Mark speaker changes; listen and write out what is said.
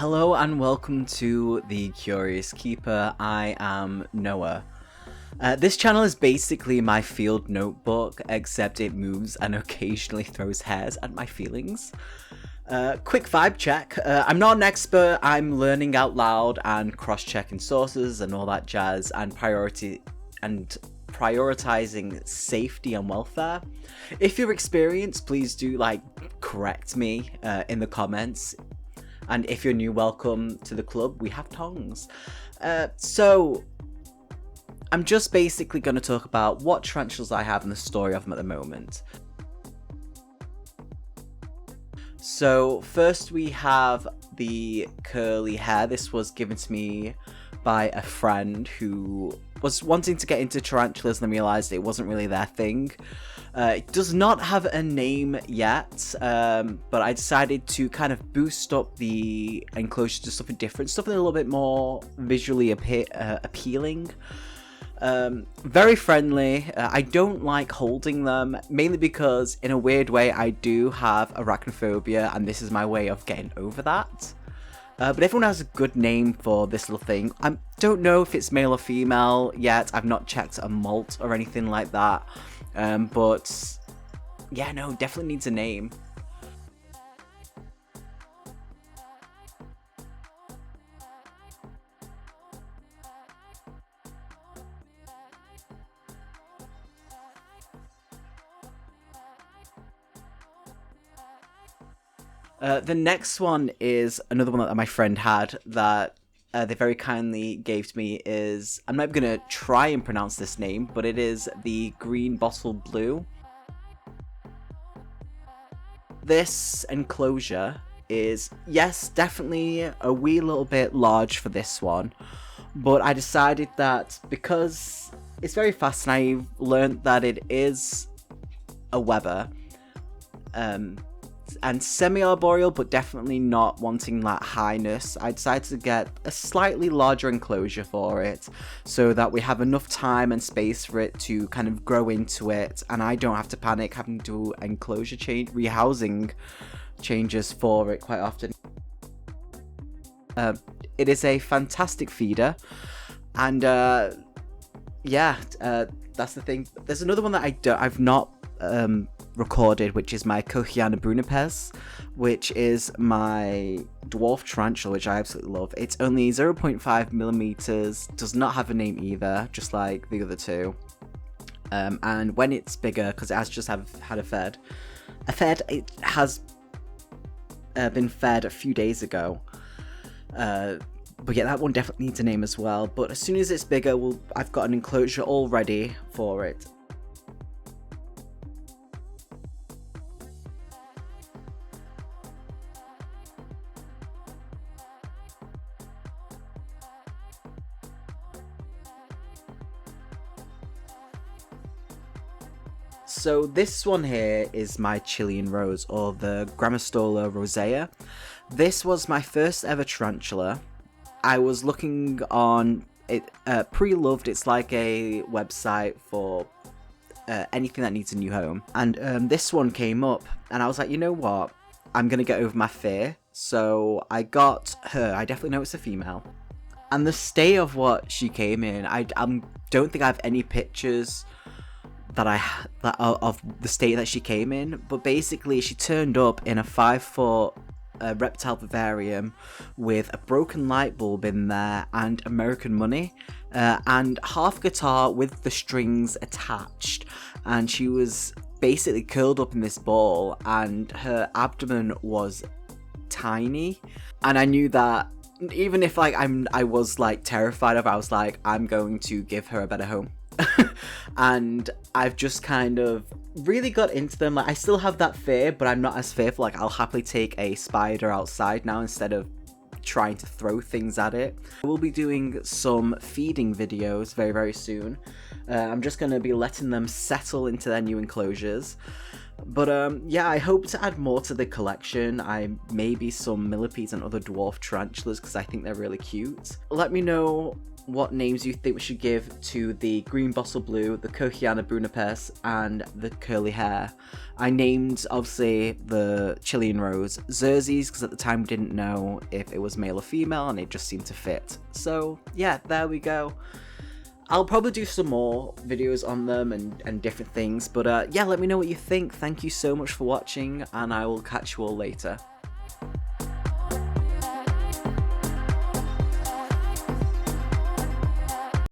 Speaker 1: Hello and welcome to The Curious Keeper. I am Noah. This channel is basically my field notebook, except it moves and occasionally throws hairs at my feelings. Quick vibe check. I'm not an expert, I'm learning out loud and cross-checking sources and all that jazz and prioritizing safety and welfare. If you're experienced, please do correct me in the comments. And if you're new, welcome to the club. We have tongs. So I'm just basically going to talk about what tarantulas I have and the story of them at the moment. So first we have the curly hair. This was given to me by a friend who was wanting to get into tarantulas and then realised it wasn't really their thing. It does not have a name yet, but I decided to kind of boost up the enclosure to something different, something a little bit more visually appealing. Very friendly. I don't like holding them, mainly because in a weird way I do have arachnophobia, and this is my way of getting over that. But everyone has a good name for this little thing. I don't know if it's male or female yet. I've not checked a Molt or anything like that. But yeah, no, definitely needs a name. The next one is another one that my friend had that they very kindly gave to me. I'm not going to try and pronounce this name, but it is the green bottle blue. This enclosure is, yes, definitely a wee little bit large for this one, but I decided that because it's very fast and I've learned that it is a Weber, and semi-arboreal, but definitely not wanting that highness, I decided to get a slightly larger enclosure for it so that we have enough time and space for it to kind of grow into it, and I don't have to panic having to do enclosure rehousing changes for it quite often. It is a fantastic feeder, and yeah, that's the thing. There's another one that I've not recorded, which is my Kochiana brunnipes, which is my dwarf tarantula, which I absolutely love. It's only 0.5 millimeters, does not have a name either, just like the other two. And when it's bigger, because it has just had a fed, it has been fed a few days ago. But yeah, that one definitely needs a name as well. But as soon as it's bigger, I've got an enclosure all ready for it. So this one here is my Chilean rose, or the Grammostola rosea. This was my first ever tarantula. I was looking on it, Pre-Loved. It's like a website for anything that needs a new home. And this one came up, and I was like, you know what? I'm going to get over my fear. So I got her. I definitely know it's a female. And the state of what she came in, I don't think I have any pictures of the state that she came in, but basically she turned up in a 5-foot reptile vivarium with a broken light bulb in there and American money, and half guitar with the strings attached, and she was basically curled up in this ball and her abdomen was tiny, and I knew that even if I was terrified of her, I was like, I'm going to give her a better home. And I've just kind of really got into them. I still have that fear, but I'm not as fearful. I'll happily take a spider outside now instead of trying to throw things at it. We'll be doing some feeding videos very, very soon. I'm just going to be letting them settle into their new enclosures. But yeah, I hope to add more to the collection. Maybe some millipedes and other dwarf tarantulas, because I think they're really cute. Let me know what names you think we should give to the green bottle blue, the Kochiana brunnipes, and the curly hair. I named, obviously, the Chilean rose Xerxes, because at the time we didn't know if it was male or female, and it just seemed to fit. So, yeah, there we go. I'll probably do some more videos on them and different things, but yeah, let me know what you think. Thank you so much for watching, and I will catch you all later.